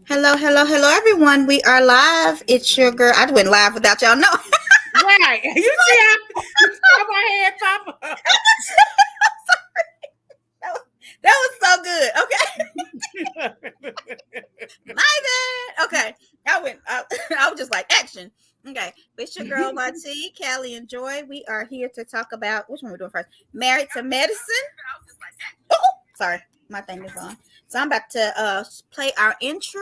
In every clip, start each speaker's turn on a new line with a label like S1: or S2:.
S1: Hello, hello, hello, everyone. We are live. It's your girl. I went live without y'all knowing.
S2: Right. You saw my head pop up.
S1: That was so good. Okay, my bad. Okay, I went. I was just like action. Okay, it's your girl Lati, Callie, and Joy. We are here to talk about which one we're doing first. Married to Medicine. Oh, sorry, my thing is on. So I'm about to play our intro,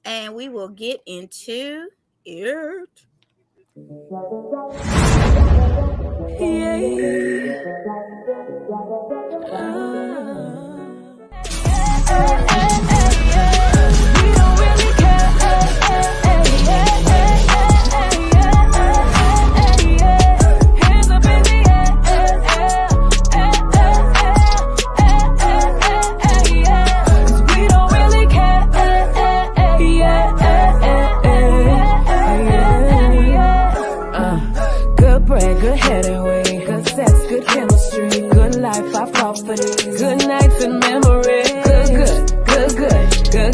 S1: and we will get into it.
S3: Good bread, good head and way, good sex, good chemistry, good life, I fought for these. Good nights and memories.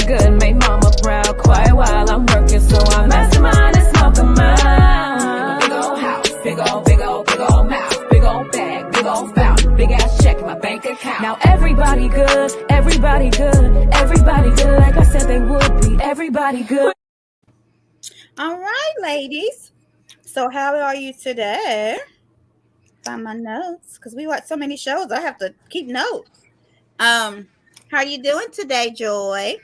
S3: Good. Make mama proud. Quiet while I'm working, so I'm mastermind and smoking mine. Big old house, big old mouth, big old bag, big old fountain, big ass check in my bank account. Now everybody good, like I said they would be. Everybody good.
S1: All right, ladies. So how are you today? Find my notes because we watch so many shows. I have to keep notes. How you doing today, Joy?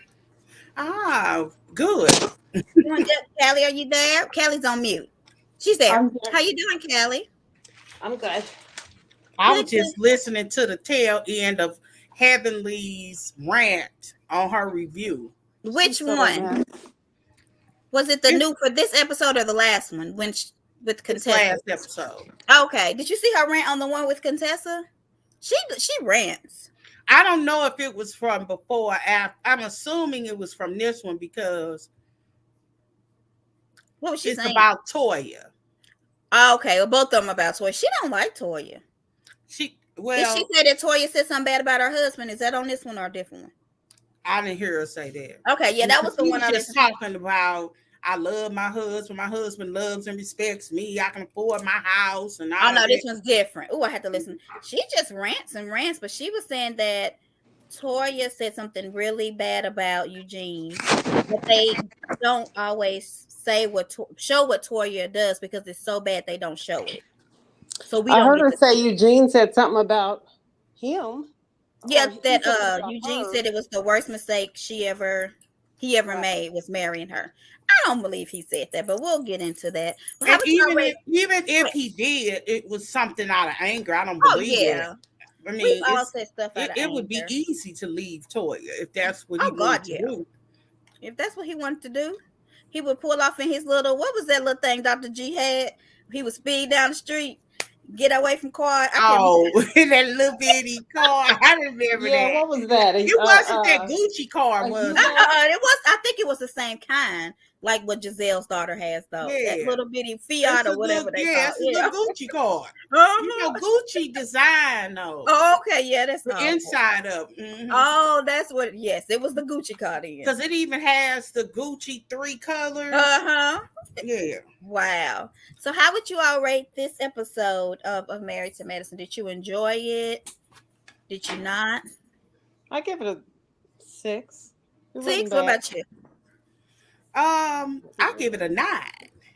S2: Good.
S1: Doing good. Callie, are you there? Callie's on mute. She's there.
S4: I'm here.
S1: How you doing, Callie?
S4: I'm good.
S2: I
S1: Good,
S2: was
S1: good.
S2: just listening to the tail end of Heavenly's rant on her review.
S1: Which
S4: So,
S1: one? Was it the
S2: This,
S1: new for this episode or the last one with
S2: this
S1: Contessa?
S2: last episode.
S1: Okay. Did you see her rant on the one with Contessa? She rants.
S2: I don't know if it was from before or after. I'm assuming it was from this one because
S1: What was she
S2: it's
S1: saying?
S2: about Toya.
S1: Oh, okay. Well, both of them about Toya. She don't like Toya. Did she say that Toya said something bad about her husband? Is that on this one or a different one?
S2: I didn't hear her say that.
S1: Okay, yeah, that was the
S2: She
S1: one
S2: was
S1: I
S2: just
S1: was.
S2: talking about I love my husband. My husband loves and respects me. I can afford my house and
S1: Oh
S2: all
S1: no, this
S2: that.
S1: one's different. Oh, I had to listen. She just rants and rants, but she was saying that Toya said something really bad about Eugene, but they don't always say show what Toya does because it's so bad they don't show it. So we
S4: I
S1: don't
S4: heard
S1: get
S4: her
S1: to
S4: say
S1: see it.
S4: Eugene said something about him.
S1: Yeah,
S4: Or he
S1: that
S4: said something about
S1: Eugene
S4: her.
S1: said it was the worst mistake he ever
S4: Right.
S1: made was marrying her. I don't believe he said that, but we'll get into that. Well, how
S2: And
S1: would you always
S2: even if
S1: wait?
S2: he did, it was something out of anger. I don't
S1: Oh
S2: believe that.
S1: yeah.
S2: I
S1: We've
S2: mean,
S1: all said stuff out of
S2: it would be
S1: anger.
S2: easy to leave Toya if that's what he
S1: Oh God,
S2: wanted to
S1: yeah.
S2: do.
S1: If that's what he wanted to do, he would pull off in his little what was that little thing Dr. G had? He would speed down the street, get away from car. I can't remember.
S2: Oh, that little bitty car. I remember
S4: Yeah,
S2: that.
S4: what was that?
S2: It wasn't that Gucci car,
S4: A
S2: was it?
S4: U-Haul?
S1: It was. I think it was the same kind, like what Giselle's daughter has, though. That
S2: Yeah.
S1: little bitty Fiat or whatever they call
S2: It's a
S1: it. Yeah.
S2: little Gucci car. You know,
S1: Uh-huh.
S2: Gucci design
S1: Oh,
S2: those.
S1: okay. Yeah, that's
S2: The
S1: all.
S2: inside of
S1: Oh, that's what. Yes, it was the Gucci car then.
S2: because it even has the Gucci 3 colors.
S1: Uh huh.
S2: Yeah.
S1: Wow. So, how would you all rate this episode of Married to Medicine? Did you enjoy it? Did you not?
S4: I give it a 6. It wasn't
S1: Six. What
S4: bad.
S1: about you?
S2: I'll give it a 9.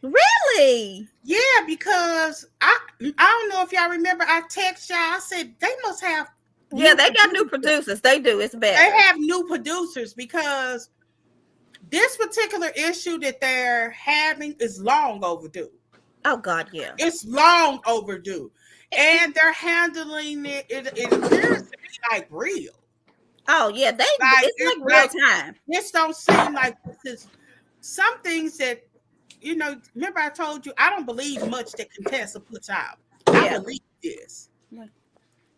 S1: Really?
S2: Yeah, because I don't know if y'all remember I text y'all. I said they must have
S1: Yeah, they got new producers. They do. It's better.
S2: they have new producers because this particular issue that they're having is long overdue.
S1: Oh God, yeah.
S2: It's long overdue. And they're handling it appears to be like real.
S1: Oh yeah,
S2: Like
S1: it's
S2: it's
S1: like real
S2: like
S1: time.
S2: this don't seem like this is some things that remember I told you I don't believe much that Contessa puts out. I
S1: Yeah.
S2: believe this.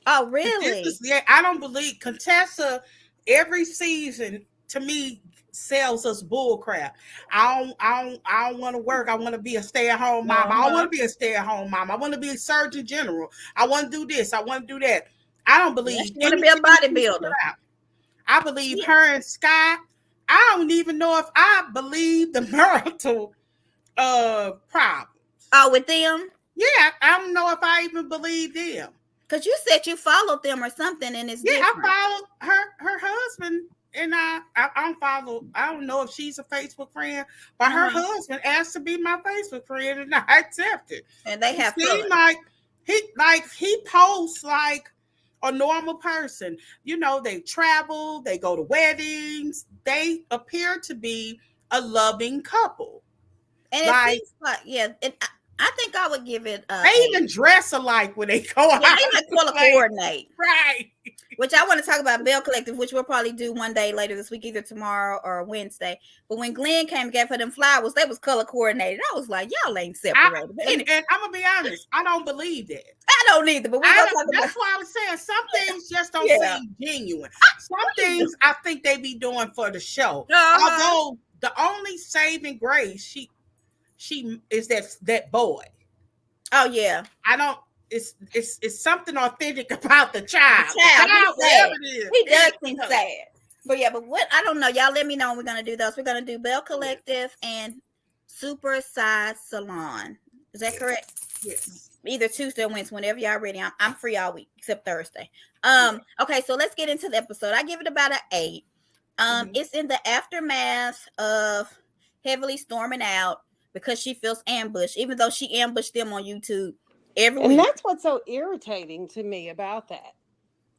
S1: Oh
S2: This
S1: really?
S2: is I don't believe Contessa every season to me sells us bull crap. I don't want to work. I want to be a stay-at-home mom. I don't want to be a stay-at-home mom. I want to be a surgeon general. I want to do this. I want to do that. I don't
S1: Yeah,
S2: believe
S1: she want to be a
S2: anything she puts
S1: bodybuilder.
S2: out. I believe
S1: Yeah.
S2: her and Scott I don't even know if I believe the marital problem.
S1: Oh, with them?
S2: Yeah, I don't know if I even believe them.
S1: Because you said you followed them or something, and it's
S2: Yeah,
S1: different.
S2: I followed her husband, and I don't follow. I don't know if she's a Facebook friend, but her husband asked to be my Facebook friend, and I accepted.
S1: And they have
S2: seemed like he posts like a normal person. You know, they travel, they go to weddings. They appear to be a loving couple.
S1: And it seems like, yeah, I think I would give it.
S2: They even dress alike when they go out.
S1: They like color coordinate,
S2: right?
S1: Which I want to talk about Bell Collective, which we'll probably do one day later this week, either tomorrow or Wednesday. But when Glenn came and gave her them flowers, they was color coordinated. I was like, y'all ain't separated.
S2: And I'm gonna be honest, I don't believe that.
S1: I don't either. But
S2: that's why I was saying some things just don't seem genuine. Some things I think they be doing for the show. Although the only saving grace she is that boy.
S1: Oh yeah.
S2: I don't. It's something authentic about the child.
S1: Whatever it is. He does seem sad. But yeah, but what I don't know. Y'all let me know when we're gonna do those. We're gonna do Bell Collective and Super Size Salon. Is that correct?
S2: Yes.
S1: Either Tuesday or Wednesday, whenever y'all ready. I'm free all week except Thursday. Okay, so let's get into the episode. I give it about an 8. It's in the aftermath of Heavily storming out because she feels ambushed, even though she ambushed them on YouTube every week.
S4: And that's what's so irritating to me about that.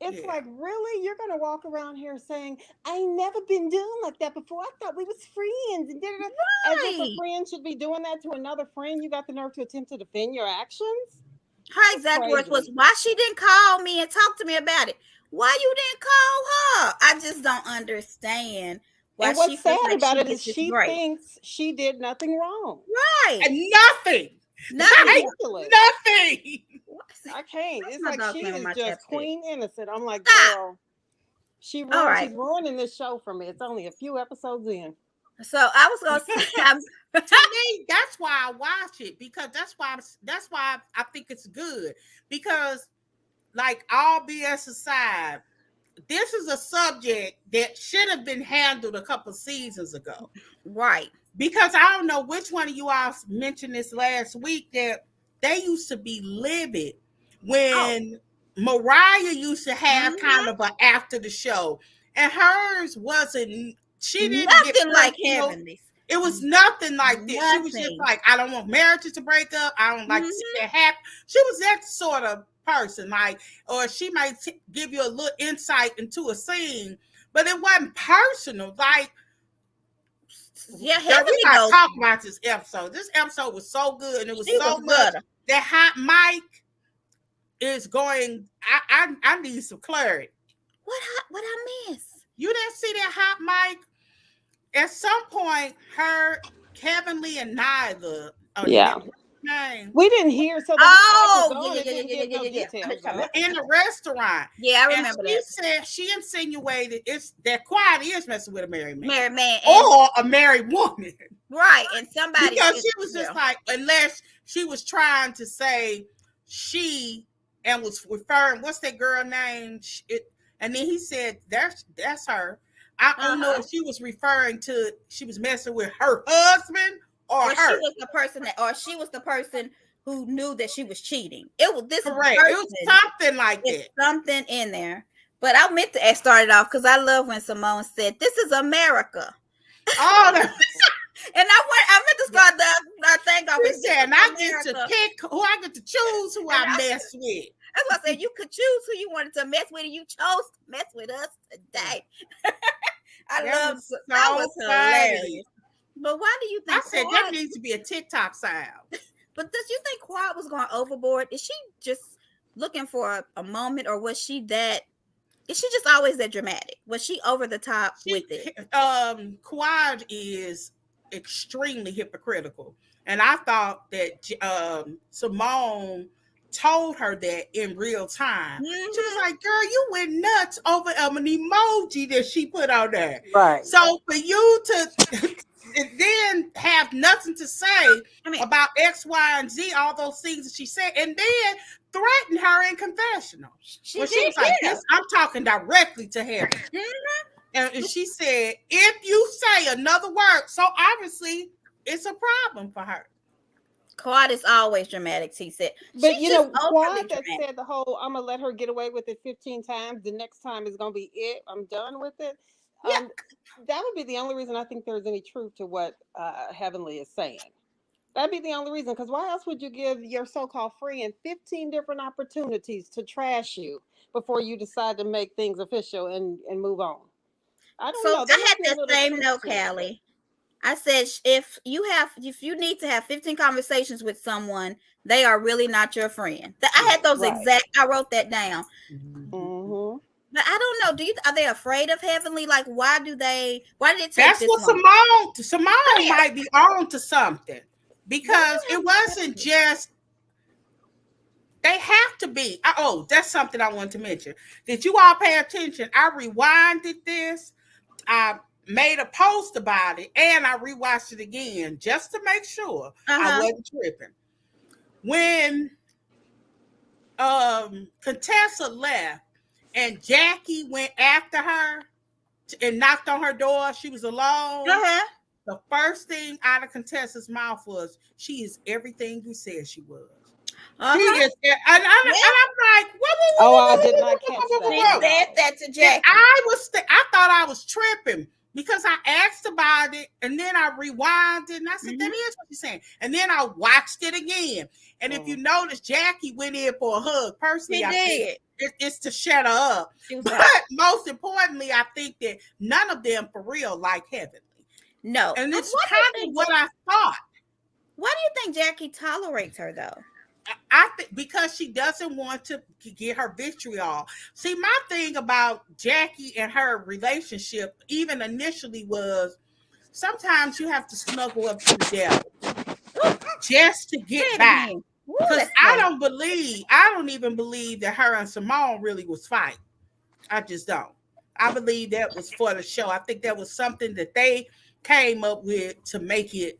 S4: It's like, really? You're going to walk around here saying, I ain't never been doing like that before. I thought we was friends. And as if a friend should be doing that to another friend. You got the nerve to attempt to defend your actions?
S1: Her exact words was, why she didn't call me and talk to me about it? Why you didn't call her? I just don't understand.
S4: And what's sad about it is she thinks she did nothing wrong.
S1: Right.
S2: And nothing. Nothing.
S4: I can't. It's like she is just queen innocent. I'm like, girl, she's ruining this show for me. It's only a few episodes in.
S1: So I was gonna say,
S2: to me, that's why I watch it, because that's why I think it's good. Because, like, all BS aside, this is a subject that should have been handled a couple seasons ago.
S1: Right.
S2: Because I don't know which one of you all mentioned this last week, that they used to be livid when Mariah used to have kind of an after the show, and hers wasn't. She didn't
S1: nothing
S2: get
S1: like Heavenly.
S2: It was nothing like this. She was just like, I don't want marriages to break up. I don't like to see that happen. She was that sort of person, like, or she might give you a little insight into a scene, but it wasn't personal. Like,
S1: yeah,
S2: we gotta talk about this episode. This episode was so good, and it was so much that hot mic is going. I need some clarity.
S1: What I miss?
S2: You didn't see that hot mic? At some point, her, Heavenly, and Nyla. Name.
S4: We didn't hear. So
S2: in the restaurant.
S1: Yeah, I remember
S2: that.
S1: She
S2: said she insinuated that Quiet is messing with a married man,
S1: or
S2: a married woman,
S1: right? And somebody,
S2: because she was just like, unless she was trying to say she and was referring, what's that girl name? And then he said that's her. I don't know if she was referring to she was messing with her husband. Or
S1: she was the person who knew that she was cheating. It was this
S2: correct. It was something like that.
S1: Something in there. But I meant to start it off because I love when Simone said, "This is America."
S2: Oh,
S1: and I meant to start the thing off.
S2: She said, and I get to pick who I get to choose who I mess with.
S1: That's what I said. You could choose who you wanted to mess with, and you chose to mess with us today. That was hilarious. But why do you think?
S2: I said that needs to be a TikTok sound.
S1: But does you think Quad was going overboard? Is she just looking for a moment, or was she that? Is she just always that dramatic? Was she over the top with it?
S2: Quad is extremely hypocritical, and I thought that Simone told her that in real time. She was like, girl, you went nuts over an emoji that she put on there.
S4: Right.
S2: So for you to and then have nothing to say about X, Y, and Z, all those things that she said, and then threaten her in confessional. She was like, this, I'm talking directly to her. And she said, if you say another word, so obviously it's a problem for her.
S1: Quad is always dramatic, he said.
S4: But
S1: She's just
S4: Quad
S1: overly
S4: that
S1: dramatic.
S4: said the whole "I'm gonna let her get away with it 15 times. The next time is gonna be it. I'm done with it."
S1: Yeah.
S4: That would be the only reason I think there's any truth to what Heavenly is saying. That'd be the only reason. Because why else would you give your so-called friend 15 different opportunities to trash you before you decide to make things official and move on? I don't
S1: So
S4: know. There
S1: I
S4: might
S1: had
S4: be a
S1: that
S4: little
S1: same
S4: truth
S1: note,
S4: to it, but
S1: Callie. I said if you need to have 15 conversations with someone, they are really not your friend. I had those
S4: right.
S1: I wrote that down.
S4: Mm-hmm.
S1: But I don't know. Are they afraid of Heavenly? Like, why did it take
S2: That's
S1: this
S2: what
S1: long?
S2: Simone might be on to something. Because it wasn't just, they have to be. Oh, that's something I wanted to mention. Did you all pay attention? I rewinded this. I made a post about it, and I rewatched it again just to make sure I wasn't tripping. When Contessa left and Jackie went after her and knocked on her door, she was alone. The first thing out of Contessa's mouth was, "She is everything you said she was." She is, and I'm like,
S4: oh, I did not catch that.
S1: She said that to Jackie.
S2: I thought I was tripping because I asked about it, and then I rewinded, and I said, that is what she's saying. And then I watched it again. And if you notice, Jackie went in for a hug. Personally, I think it's to shut her up. But most importantly, I think that none of them for real like Heavenly.
S1: No.
S2: And it's kind of what I thought.
S1: Why do you think Jackie tolerates her, though?
S2: I think because she doesn't want to get her vitriol. See, my thing about Jackie and her relationship, even initially, was sometimes you have to snuggle up to the devil just to get back. Because I don't even believe that her and Simone really was fighting. I just don't. I believe that was for the show. I think that was something that they came up with to make it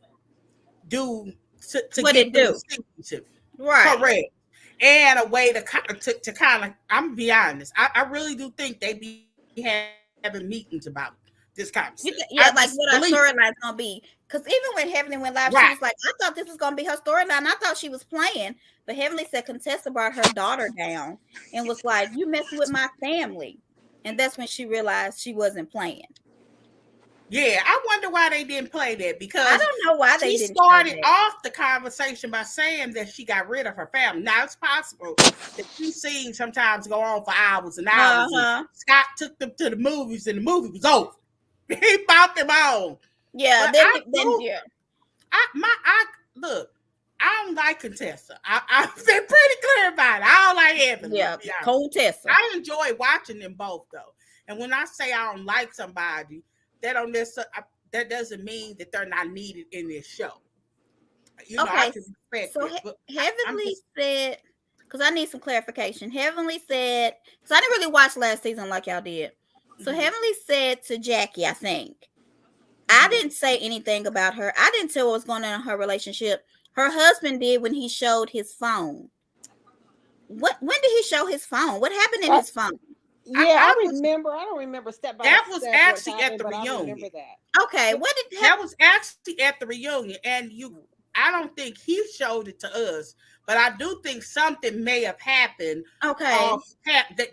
S2: do to
S1: what
S2: get
S1: it do.
S2: Season.
S1: Right.
S2: Correct. And a way to kind of, I'm gonna be honest, I really do think they be having meetings about this kind of stuff.
S1: Yeah, like what our storyline's gonna be. Because even when Heavenly went live, she was like, I thought this was gonna be her storyline. I thought she was playing. But Heavenly said Contessa brought her daughter down and was like, you messing with my family. And that's when she realized she wasn't playing.
S2: Yeah, I wonder why they didn't play that, because
S1: I don't know why they didn't.
S2: She started off the conversation by saying that she got rid of her family. Now, it's possible that these scenes sometimes go on for hours and hours. And Scott took them to the movies, and the movie was over. He bought them on.
S1: Yeah,
S2: look, I don't like Contessa. I've been pretty clear about it. I don't like Heavenly.
S1: Yeah, Contessa.
S2: I enjoy watching them both, though. And when I say I don't like somebody, that doesn't mean that they're not needed in this show. You know, I can respect it.
S1: Heavenly said, because I need some clarification. Heavenly said, because I didn't really watch last season like y'all did. So Heavenly said to Jackie, I think, I didn't say anything about her. I didn't tell what was going on in her relationship. Her husband did when he showed his phone. When did he show his phone? What happened in his phone?
S4: Yeah, I remember. I don't remember step by step.
S2: That was actually at the reunion.
S4: I remember that.
S1: Okay,
S2: that was actually at the reunion, and I don't think he showed it to us, but I do think something may have happened.
S1: Okay,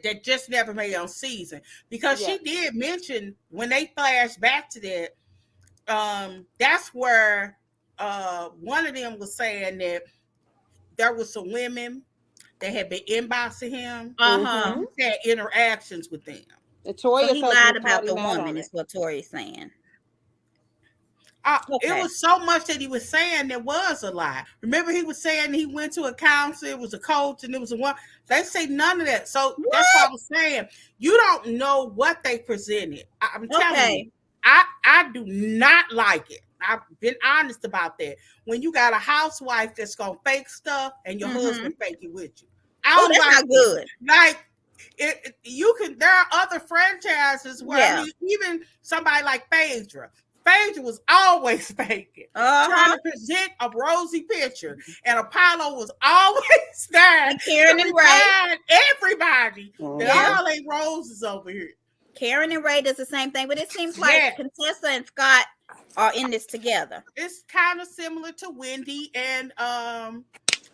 S2: that just never made on season, because she did mention when they flashed back to that. That's where one of them was saying that there was some women that had been inboxing him, had interactions with them.
S1: So he lied about the woman, is what Tori's saying.
S2: It was so much that he was saying that was a lie. Remember, he was saying he went to a counselor, it was a coach, and it was a one. They say none of that. So that's what I was saying. You don't know what they presented. I'm telling you, I do not like it. I've been honest about that. When you got a housewife that's gonna fake stuff and your husband fake it with you.
S1: That's not good.
S2: Like you can. There are other franchises where even somebody like Phaedra was always faking, trying to present a rosy picture, and Apollo was always there.
S1: Karen and Ray,
S2: everybody. That all ain't roses over here.
S1: Karen and Ray does the same thing, but it seems like
S2: Yes.
S1: Contessa and Scott are in this together.
S2: It's kind of similar to Wendy and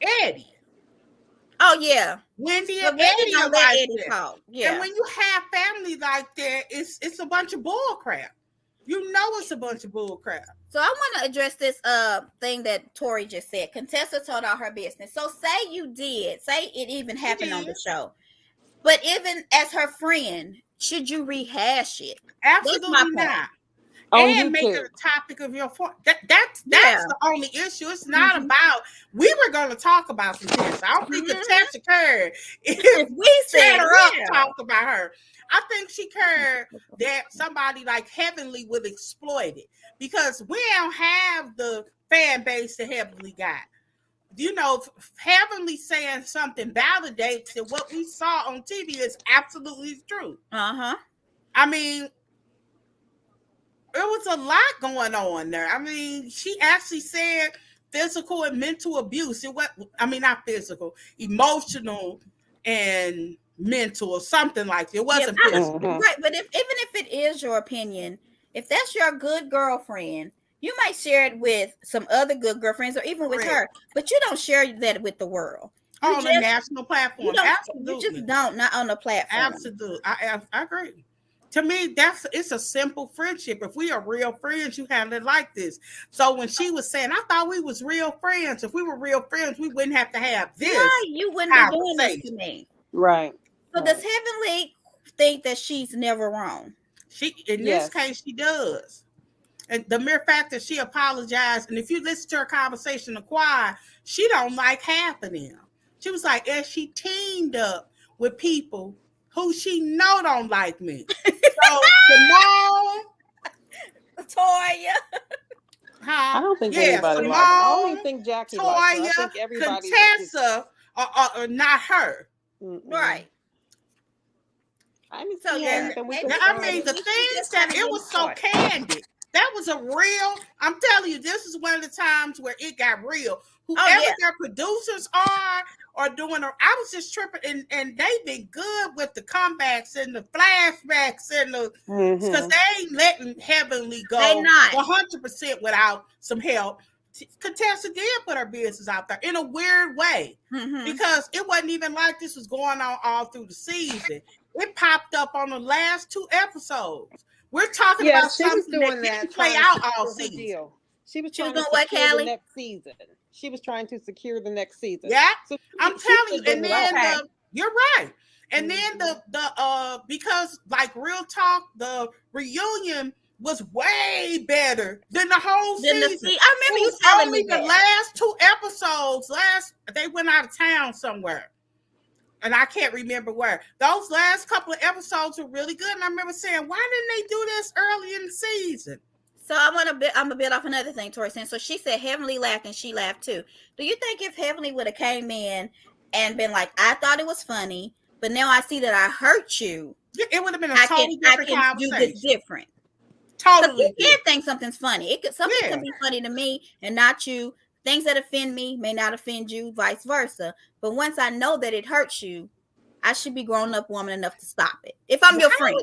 S2: Eddie.
S1: Oh yeah.
S2: Wendy
S1: But
S2: and
S1: Wendy
S2: Eddie
S1: don't
S2: are
S1: let
S2: like
S1: Eddie
S2: that.
S1: talk.
S2: And
S1: Yeah.
S2: when you have family like that, it's a bunch of bull crap. You know it's a bunch of bull crap.
S1: So I want to address this thing that Tori just said. Contessa told all her business. So say you did, say it even happened on the show. But even as her friend, should you rehash it?
S2: Absolutely not.
S4: On
S2: And make it
S4: YouTube.
S2: a topic of your phone. That's
S1: Yeah.
S2: the only issue. It's not about. We were going to talk about Contessa. I don't think Contessa cared if
S1: We said
S2: ChatHerUp talked about her. I think she cared that somebody like Heavenly would exploit it, because we don't have the fan base that Heavenly got. You know, Heavenly saying something validates that what we saw on TV is absolutely true.
S1: Uh-huh.
S2: I mean, there was a lot going on there. I mean, she actually said physical and mental abuse. It was, I mean, not physical, emotional and mental or something like that. It wasn't physical.
S1: Right, but even if it is your opinion, if that's your good girlfriend, you might share it with some other good girlfriends or even with her, but you don't share that with the world. You
S2: on a national platform. Absolutely.
S1: You just don't, not on the platform.
S2: Absolutely. I agree. To me, it's a simple friendship. If we are real friends, you handle it like this. So when she was saying, I thought we was real friends. If we were real friends, we wouldn't have to have this.
S1: Right, you wouldn't be doing this to me.
S4: Right.
S1: So does Heavenly think that she's never wrong?
S2: In this case, she does. And the mere fact that she apologized, and if you listen to her conversation in the choir, she don't like half of them. She was like, as she teamed up with people who she know don't like me. So Simone,
S1: Toya.
S4: I don't think anybody likes her. I don't even think Jackie likes her. I think everybody.
S2: Contessa are not her.
S1: Right.
S2: I mean, the things that it was so candid. That was a real. I'm telling you, this is one of the times where it got real. Whoever their producers are doing, I was just tripping, and they've been good with the comebacks and the flashbacks and the because they ain't letting Heavenly go.
S1: They not
S2: 100% without some help. Contessa did put her business out there in a weird way because it wasn't even like this was going on all through the season. It popped up on the last 2 episodes. We're talking about something that didn't play out all season.
S4: She was trying to secure the next season. She was trying to secure the next season.
S2: Yeah, so I'm telling you. And then you're right. And then the because like real talk, the reunion was way better than the whole season.
S1: I remember you telling me
S2: the last 2 episodes. They went out of town somewhere. And I can't remember where. Those last couple of episodes were really good. And I remember saying, why didn't they do this early in the season?
S1: So I'm a bit off another thing Tori said. So she said Heavenly laughed and she laughed too. Do you think if Heavenly would have came in and been like, I thought it was funny, but now I see that I hurt you.
S2: It would have been a totally different conversation. I can do this
S1: different.
S2: Totally.
S1: You can think something's funny. Something can be funny to me and not you. Things that offend me may not offend you, vice versa. But once I know that it hurts you, I should be grown up woman enough to stop it. If I'm your friend.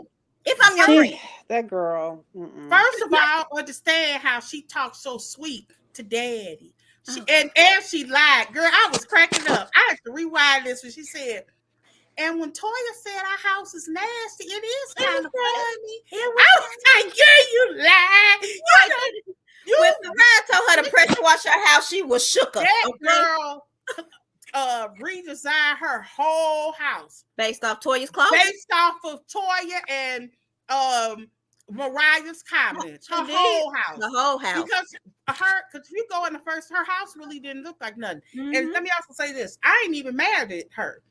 S1: If I'm your friend.
S4: That girl.
S2: First of all, understand how she talks so sweet to Daddy. And she lied. Girl, I was cracking up. I had to rewind this when she said, and when Toya said our house is nasty, it is kind of funny. I was like, girl, you lied.
S1: When Mariah told her to pressure wash her house, she was shook up.
S2: That girl redesigned her whole house
S1: based off Toya's clothes.
S2: Based off of Toya and Mariah's comments. Her whole house.
S1: The whole house.
S2: Because if you go in her house really didn't look like nothing. And let me also say this: I ain't even mad at her.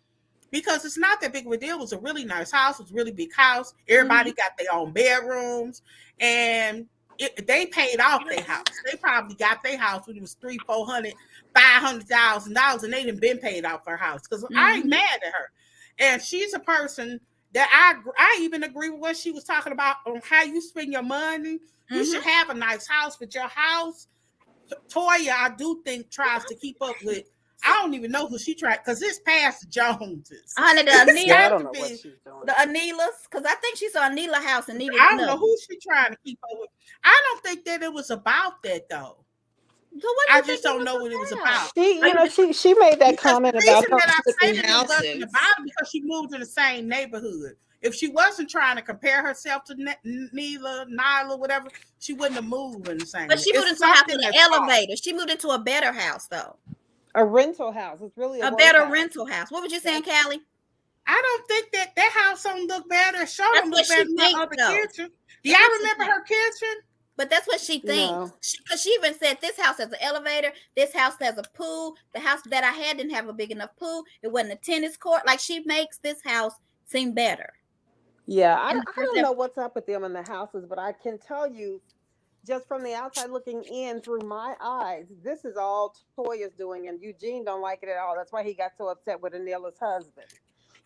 S2: Because it's not that big of a deal. It was a really nice house. It was a really big house. Everybody got their own bedrooms. And they paid off their house. They probably got their house when it was $300,000, $400,000, $500,000, and they done been paid off her house. Because I ain't mad at her. And she's a person that I even agree with what she was talking about on how you spend your money. You should have a nice house, but your house, Toya, I do think tries to keep up with I don't even know who she tried because it's past the Joneses.
S1: Honey, the
S2: It's
S1: Anila,
S4: Yeah, I
S2: got
S4: don't
S2: to
S4: know what
S2: be.
S4: she's doing.
S1: the Anilas, because I think she saw Anila house and needed
S2: I don't know
S1: another.
S2: who she trying to keep up with. I don't think that it was about that though.
S1: So what do
S2: I
S1: you think
S2: just don't
S1: it
S2: know
S1: was
S2: what it was
S1: about?
S2: about.
S4: She,
S1: Are
S4: you
S1: you
S4: know, she made that
S2: Because
S4: comment
S2: the
S4: about
S2: reason
S4: her
S2: that I say
S4: flipping
S2: that it wasn't
S4: houses.
S2: about it because she moved in the same neighborhood. If she wasn't trying to compare herself to Nyla, whatever, she wouldn't have moved in the same.
S1: But she moved
S2: It's
S1: into a house
S2: something
S1: with an
S2: that's wrong.
S1: elevator. She moved into a better house though.
S4: A rental house. It's really
S1: A
S4: work
S1: better
S4: house.
S1: rental house. What was you saying, Callie?
S2: I don't think that house don't look better. It sure
S1: That's
S2: don't
S1: what
S2: look
S1: she
S2: better than her
S1: thinks
S2: other
S1: though.
S2: kitchen. Do
S1: That's
S2: y'all
S1: what she
S2: remember
S1: thinks.
S2: her kitchen?
S1: But that's what she thinks.
S4: No.
S1: Because she even said this house has an elevator. This house has a pool. The house that I had didn't have a big enough pool. It wasn't a tennis court. Like she makes this house seem better.
S4: Yeah,
S1: And
S4: I don't know what's up with them in the houses, but I can tell you, just from the outside looking in through my eyes, this is all Toya's doing, and Eugene don't like it at all. That's why he got so upset with Anila's husband.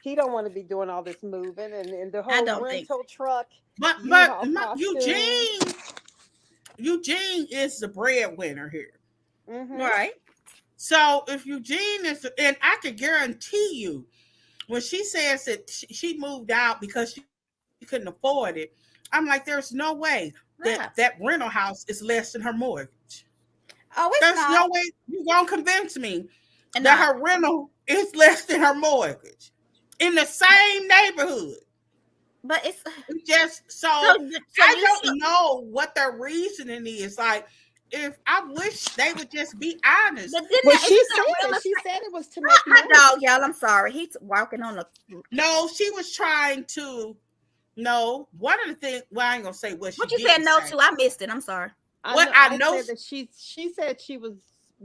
S4: He don't want to be doing all this moving and the
S1: I
S4: whole
S1: don't think so.
S4: rental truck,
S2: But
S4: U-Haul costume.
S2: Eugene is the breadwinner here.
S4: Mm-hmm.
S1: Right.
S2: So if Eugene is, and I can guarantee you, when she says that she moved out because she couldn't afford it, I'm like, there's no way that that rental house is less than her mortgage.
S1: Oh, it's
S2: There's
S1: not.
S2: no way you're gonna convince me
S1: And
S2: that
S1: not.
S2: her rental is less than her mortgage in the same neighborhood.
S1: But it's
S2: It's just so
S1: so
S2: I
S1: you
S2: don't know what their reasoning is. Like, if I wish they would just be honest.
S1: but didn't
S4: Well,
S1: that,
S4: she
S1: isn't that real
S4: said she
S1: estate?
S4: said it was to make
S1: Hot
S4: money.
S1: dog, y'all. I'm sorry. He's walking on the.
S2: No, she was trying to. No, one of the things. Well, I ain't gonna say what she
S1: What you
S2: didn't
S1: said no
S2: say.
S1: to? I missed it. I'm sorry.
S2: What I know.
S4: said that she said she was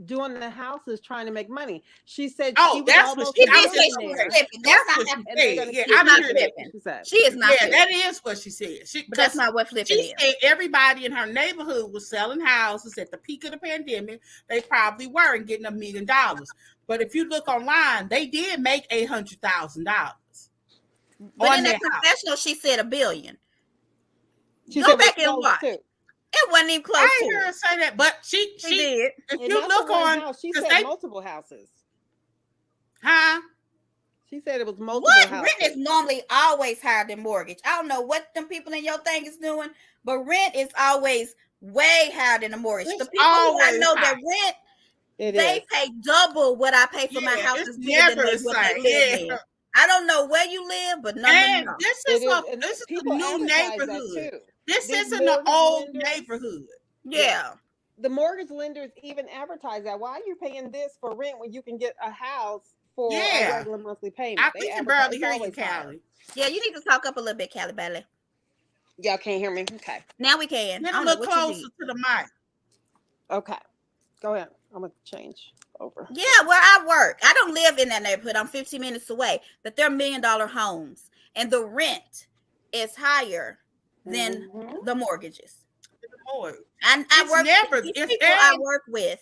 S4: doing the houses trying to make money. She said
S2: Oh,
S4: she was
S2: that's what
S4: almost
S1: She
S2: she. I
S1: did
S2: was
S1: say
S2: just.
S1: she was
S4: millionaire,
S1: flipping.
S2: That's
S1: That's
S2: what
S1: not.
S2: she
S4: and they're
S2: said.
S4: gonna
S2: Yeah,
S4: keep
S2: I
S1: She's not
S2: didn't hear that.
S1: flipping.
S4: She said.
S1: She is not
S2: Yeah,
S1: flipping.
S2: that is what she said.
S1: But that's not what flipping
S2: She
S1: is.
S2: said everybody in her neighborhood was selling houses at the peak of the pandemic. They probably weren't getting $1 million. But if you look online, they did make $800,000
S1: But
S2: on
S1: in
S2: their
S1: that
S2: house.
S1: confessional, she said $1 billion.
S4: She
S1: Go
S4: said
S1: back
S4: it was
S1: and
S4: close
S1: watch.
S4: too.
S1: It wasn't even close
S2: I
S1: to
S2: ain't heard her
S1: it.
S2: say that, but she
S1: did.
S2: if
S4: And
S2: you
S4: not
S2: look
S4: the one
S2: on,
S4: house. She
S2: 'cause
S4: said
S2: they,
S4: multiple houses.
S2: huh?
S4: She said it was multiple
S1: What?
S4: houses.
S1: Rent is normally always higher than mortgage. I don't know what them people in your thing is doing, but rent is always way higher than the mortgage.
S2: It's
S1: The people who I
S2: always
S1: know
S2: high.
S1: that rent,
S4: It
S1: they
S4: is.
S1: pay double what I pay for my
S2: Yeah,
S1: house
S2: it's
S1: is bigger than
S2: never the
S1: what they
S2: same.
S1: live
S2: Yeah.
S1: in. I don't know where you live, but none of them
S2: And
S1: know.
S2: this
S4: It
S2: is
S4: is.
S2: a
S4: And
S2: this is a
S4: people
S2: new
S4: advertise that
S2: neighborhood.
S4: too.
S2: This
S4: These
S2: isn't an
S4: mortgage
S2: old
S4: lenders,
S2: neighborhood.
S1: Yeah.
S4: the mortgage lenders even advertise that. Why are you paying this for rent when you can get a house for a
S2: Yeah.
S4: regular monthly payment?
S2: I
S4: They
S2: we can
S4: advertise.
S2: barely
S4: It's
S2: hear you,
S4: always higher.
S2: Callie.
S1: Yeah, you need to talk up a little bit, Callie Bailey.
S4: Y'all can't hear me? Okay.
S1: Now we can.
S2: Get
S1: I
S2: a
S1: don't know
S2: little
S1: what you
S2: closer
S1: did.
S2: to the mic.
S4: Okay. Go ahead. I'm gonna change over.
S1: Yeah, where I work. I don't live in that neighborhood. I'm 15 minutes away. But they're $1 million homes. And the rent is higher than the mortgages.
S2: More.
S1: And
S2: It's
S1: I work
S2: never.
S1: these
S2: It's
S1: people I
S2: and
S1: work with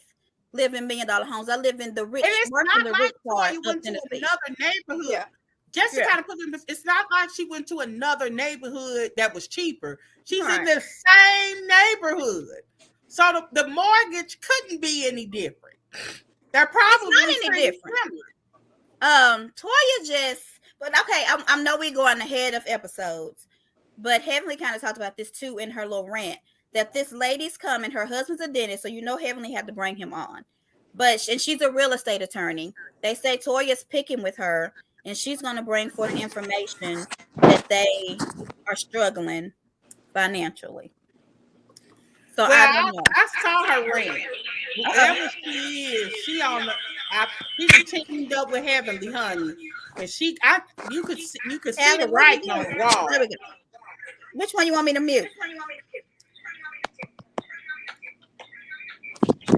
S1: live in $1 million homes. I live in the rich,
S2: it's
S1: work in
S2: not
S1: the
S2: like
S1: rich part
S2: Toya
S1: of
S2: went to
S1: Tennessee.
S2: another neighborhood.
S1: Yeah.
S2: Just to
S1: Yeah.
S2: kind of put it, it's not like she went to another neighborhood that was cheaper. She's in
S1: Right.
S2: the same neighborhood, so the mortgage couldn't be any different. They're probably
S1: It's not any
S2: pretty
S1: different.
S2: similar.
S1: Toya just, but okay, I know we going ahead of episodes, but Heavenly kind of talked about this too in her little rant, that this lady's coming, her husband's a dentist, so you know Heavenly had to bring him on. And she's a real estate attorney. They say Toya's picking with her, and she's going to bring forth information that they are struggling financially. So I
S2: Well,
S1: don't know.
S2: I saw her rant. Whoever she is, she on the. She teamed up with Heavenly, honey, and you could see
S1: Callie,
S2: the
S1: what you
S2: writing on
S1: doing?
S2: the wall.
S1: There we go. Which one you want me to mute?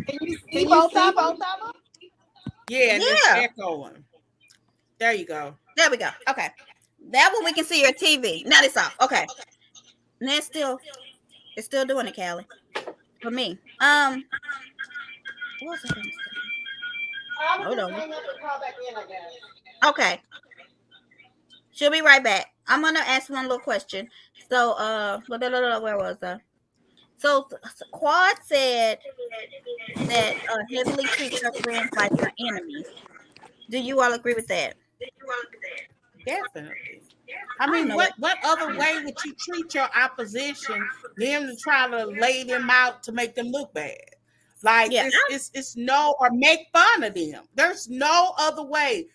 S4: Can you see both of them?
S2: Yeah, and it's
S1: Yeah.
S2: echoing. There you go.
S1: There we go. Okay. That one we can see your TV. Now it's off. Okay. And it's still doing it, Callie. For me. What was I gonna say? Hold on. Okay. She'll be right back. I'm gonna ask one little question. So where was I? So Quad said that Heavenly treats her friends like her enemies. Do you all agree with that?
S2: Definitely. I
S1: I don't
S2: mean,
S1: know what.
S2: what other way would you treat your opposition than to try to lay them out to make them look bad? Like
S1: Yeah,
S2: it's no, or make fun of them. There's no other way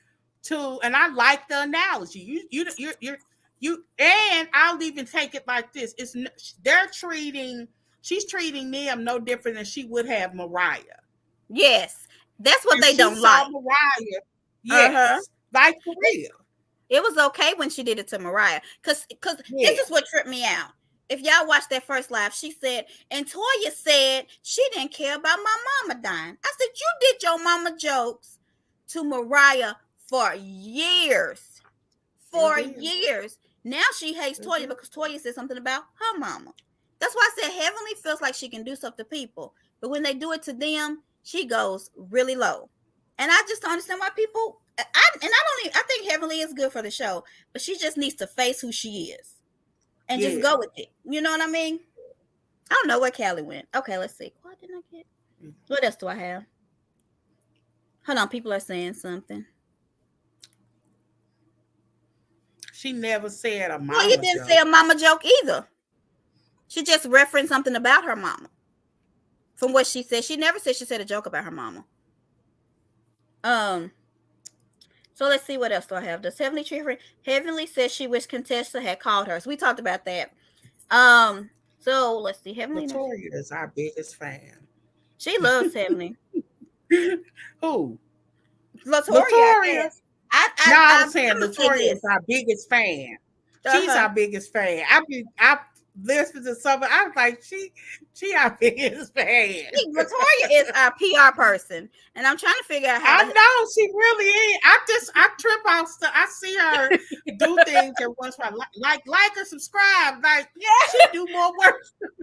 S2: to. And I like the analogy. You, and I'll even take it like this. They're treating. She's treating them no different than she would have Mariah.
S1: yes, that's what
S2: If
S1: they
S2: she
S1: don't
S2: saw
S1: like.
S2: Mariah,
S1: Uh-huh.
S2: yes, like for real.
S1: It was okay when she did it to Mariah, because this
S2: Yeah.
S1: is what tripped me out. If y'all watched that first live, she said, and Toya said she didn't care about my mama dying. I said, you did your mama jokes to Mariah for years. For years. Now she hates Toya because Toya said something about her mama. That's why I said Heavenly feels like she can do stuff to people, but when they do it to them, she goes really low. And I just don't understand why people. I think Heavenly is good for the show, but she just needs to face who she is and just go with it. You know what I mean? I don't know where Callie went. Okay, let's see. What did I get? What else do I have? Hold on, people are saying something.
S2: She never said a mama.
S1: Well, you didn't say a mama joke either. She just referenced something about her mama. From what she said, she never said she said a joke about her mama. So let's see what else do I have. Does Heavenly treat her? Heavenly says she wished Contessa had called her. So we talked about that. So let's see. Heavenly
S2: Latoya is our biggest fan.
S1: She loves Heavenly.
S2: Who?
S1: Latoya.
S2: I'm saying Latoya is our biggest fan. She's our biggest fan. I listened to some. I was like, she our biggest fan.
S1: Latoya is our PR person, and I'm trying to figure out how.
S2: I know she really is. I trip off stuff. I see her do things every once in a while, like and subscribe. Like, she do more work.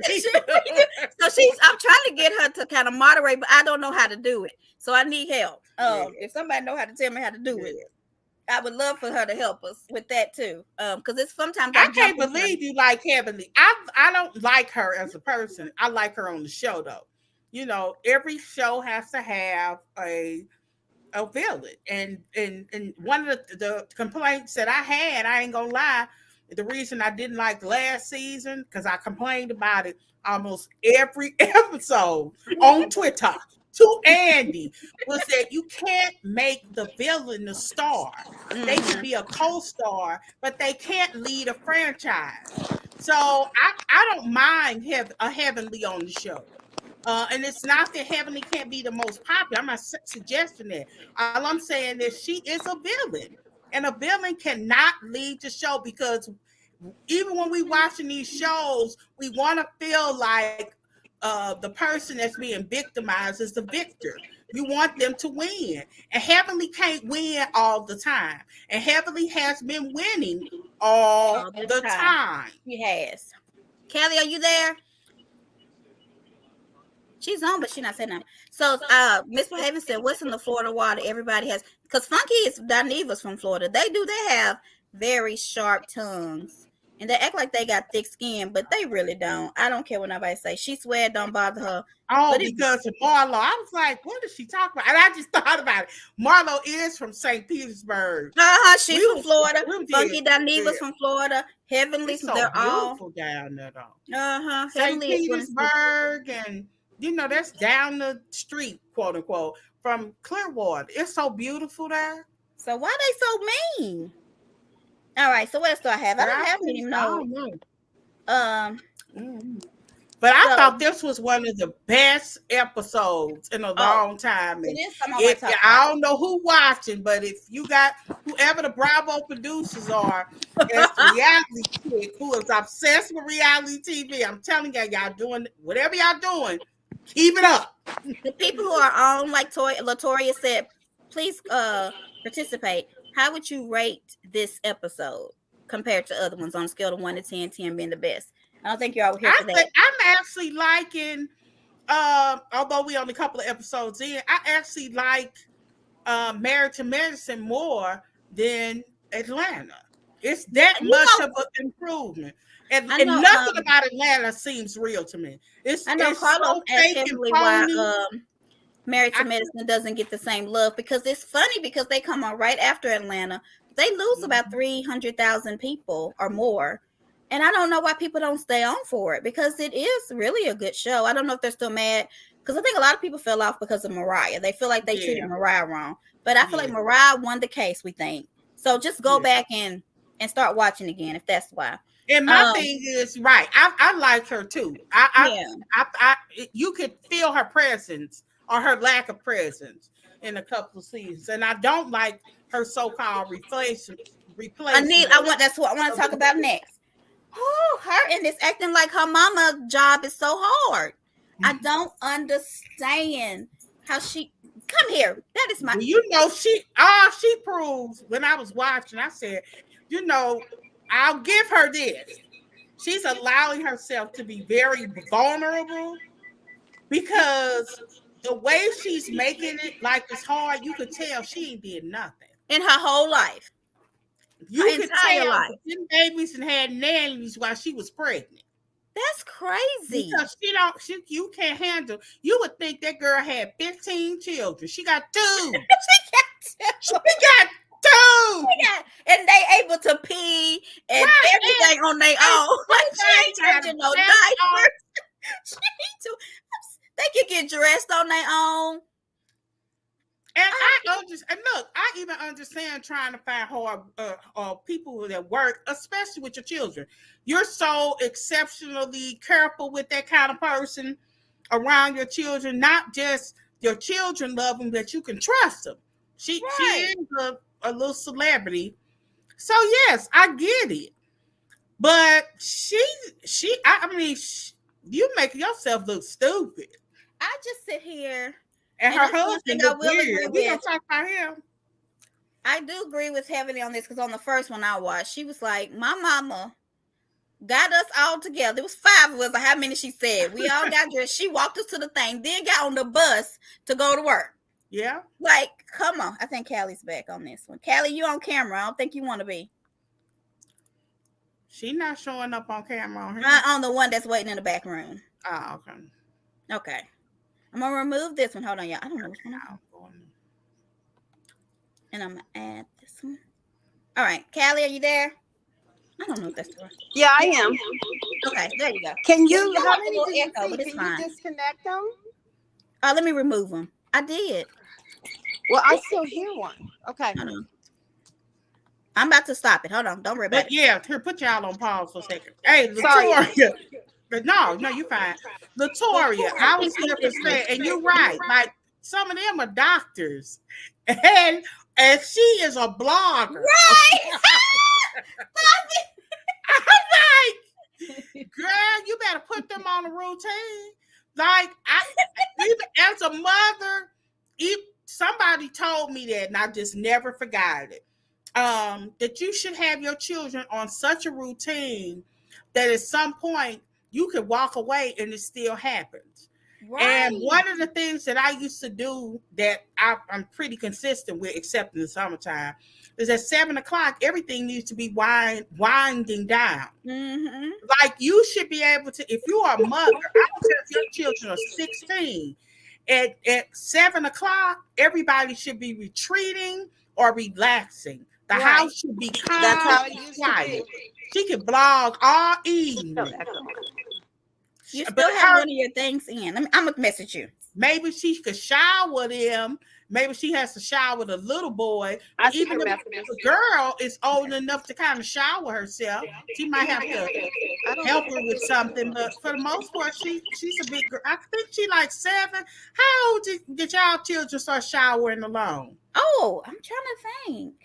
S1: So I'm trying to get her to kind of moderate, but I don't know how to do it. So I need help. If somebody know how to tell me how to do it, I would love for her to help us with that too. Because it's sometimes
S2: I can't believe you like Heavenly. I don't like her as a person. I like her on the show though. You know, every show has to have a villain. And one of the complaints that I had, I ain't gonna lie, the reason I didn't like last season, because I complained about it almost every episode on Twitter to Andy, was that you can't make the villain the star. They can be a co-star, but they can't lead a franchise. So I don't mind a Heavenly on the show. And it's not that Heavenly can't be the most popular. I'm not suggesting that. All I'm saying is she is a villain. And a villain cannot lead the show, because even when we watching these shows, we want to feel like the person that's being victimized is the victor. You want them to win. And Heavenly can't win all the time. And Heavenly has been winning all the time.
S1: He has. Kelly, are you there? She's on, but she's not saying nothing. So Miss Haven said, what's in the Florida water? Everybody has, because Funky is Daniva's from Florida. They have very sharp tongues. And they act like they got thick skin, but they really don't. I don't care what nobody say. She swear it don't bother her.
S2: Oh, because of Marlo. I was like, what does she talk about? And I just thought about it. Marlo is from St. Petersburg.
S1: She's from Florida. Funky Daniva's from Florida. Heavenly's,
S2: so
S1: they're
S2: beautiful
S1: all
S2: down there though. St.
S1: Heavenly
S2: Petersburg, and that's down the street, quote unquote, from Clearwater. It's so beautiful there.
S1: So why they so mean? All right, so what else do I have? I don't have any notes.
S2: But I thought this was one of the best episodes in a long time. I don't know who watching, but if you got whoever the Bravo producers are, as the reality chick who is obsessed with reality TV, I'm telling y'all doing whatever y'all doing, keep it up.
S1: The people who are on, like Latoya said, please participate. How would you rate this episode compared to other ones on a scale of 1 to 10, 10 being the best? I don't think you're all here for that.
S2: I'm actually liking, although we only a couple of episodes in, I actually like Married to Medicine more than Atlanta. It's that much of an improvement. And
S1: I know,
S2: nothing about Atlanta seems real to me.
S1: I know
S2: It's
S1: Carlos
S2: so
S1: asked
S2: fake and
S1: Kimberly why
S2: phony.
S1: Married to
S2: I,
S1: Medicine doesn't get the same love, because it's funny because they come on right after Atlanta. They lose about 300,000 people or more. And I don't know why people don't stay on for it, because it is really a good show. I don't know if they're still mad, because I think a lot of people fell off because of Mariah. They feel like they treated Mariah wrong. But I feel like Mariah won the case, we think. So just go back and start watching again if that's why.
S2: And my thing is, right, I like her too. You could feel her presence or her lack of presence in a couple of seasons, and I don't like her so-called replacement.
S1: That's what I want to talk about next. Oh, her and this acting like her mama job is so hard. I don't understand how she come here. That is my.
S2: You know, she proves. When I was watching, I said, you know, I'll give her this. She's allowing herself to be very vulnerable, because the way she's making it like it's hard, you could tell she ain't did nothing
S1: in her whole life.
S2: You could tell life. Babies and had nannies while she was pregnant.
S1: That's crazy.
S2: Because you can't handle. You would think that girl had 15 children. She got 2. She got 2.
S1: And they able to pee and everything on their own. Like she ain't changing no diapers. They can get dressed on their own.
S2: And I even understand trying to find hard people that work, especially with your children. You're so exceptionally careful with that kind of person around your children. Not just your children love them, but you can trust them. She is a little celebrity, so yes, I get it. But you make yourself look stupid.
S1: I just sit here.
S2: And her husband, I will agree with. We don't talk about him.
S1: I do agree with heavily on this, because on the first one I watched, she was like, my mama got us all together. It was 5 of us, or how many she said. We all got dressed. She walked us to the thing, then got on the bus to go to work.
S2: Yeah.
S1: Like, come on. I think Callie's back on this one. Callie, you on camera. I don't think you want to be.
S2: She not showing up on camera on here.
S1: On the one that's waiting in the back room.
S2: Oh, okay.
S1: Okay. I'm going to remove this one. Hold on, y'all. I don't know which one I'm going. And I'm going to add this one. All right. Callie, are you there? I don't know if that's the right.
S4: Yeah, I am.
S1: Okay, there you go.
S4: Can you, how many
S1: do
S4: you
S1: echo,
S4: see?
S1: but it's
S4: Can
S1: fine.
S4: you disconnect them?
S1: Let me remove them. I did.
S4: Well, I still hear one. Okay.
S1: Hold on. I'm about to stop it. Hold on. Don't worry about it.
S2: Yeah, here, put y'all on pause for a second. Hey, Latoria. No, you're fine. Latoria, I was here to say, and you're right. Like, some of them are doctors, and she is a blogger.
S1: Right.
S2: I'm like, girl, you better put them on a routine. Like, even as a mother, somebody told me that, and I just never forgot it. That you should have your children on such a routine that at some point you can walk away and it still happens. Right. And one of the things that I used to do that I'm pretty consistent with, except in the summertime, is at 7:00, everything needs to be winding down. Mm-hmm. Like, you should be able to, if you are a mother, I don't care if your children are 16, at 7:00, everybody should be retreating or relaxing. The house should be calm.
S4: That's how it used to be.
S2: She can blog all evening.
S1: You still have one of your things in. I'm going to message you.
S2: Maybe she could shower them. Maybe she has to shower the little boy. Even if the girl is old enough to kind of shower herself, she might have to help her with something. But for the most part, she's a big girl. I think she like 7. How old did y'all children start showering alone?
S1: Oh, I'm trying to think.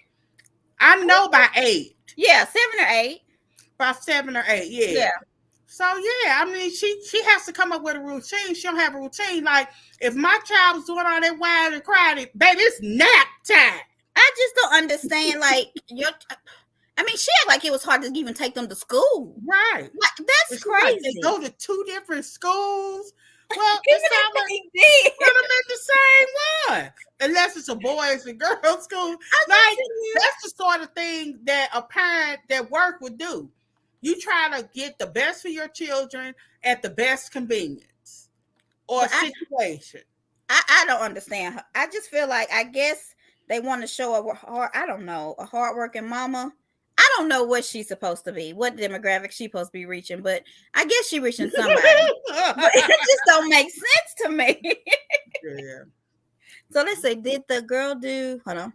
S2: I know by 8.
S1: Yeah, 7 or 8.
S2: By 7 or 8, yeah. So yeah, I mean, she has to come up with a routine. She don't have a routine. Like, if my child was doing all that wild and crying, baby, it's nap time.
S1: I just don't understand. Like, she act like it was hard to even take them to school.
S2: Right.
S1: Like, that's crazy.
S2: Like, they go to 2 different schools. Well, it sounds like they put them in the same one, unless it's a boys and girls school. Like, that's the sort of thing that a parent that work would do. You try to get the best for your children at the best convenience or situation.
S1: I don't understand her. I just feel like, I guess they want to show I don't know, a hardworking mama. I don't know what she's supposed to be, what demographic she's supposed to be reaching, but I guess she's reaching somebody. But it just don't make sense to me.
S2: Yeah.
S1: So let's say, did the girl do? Hold on.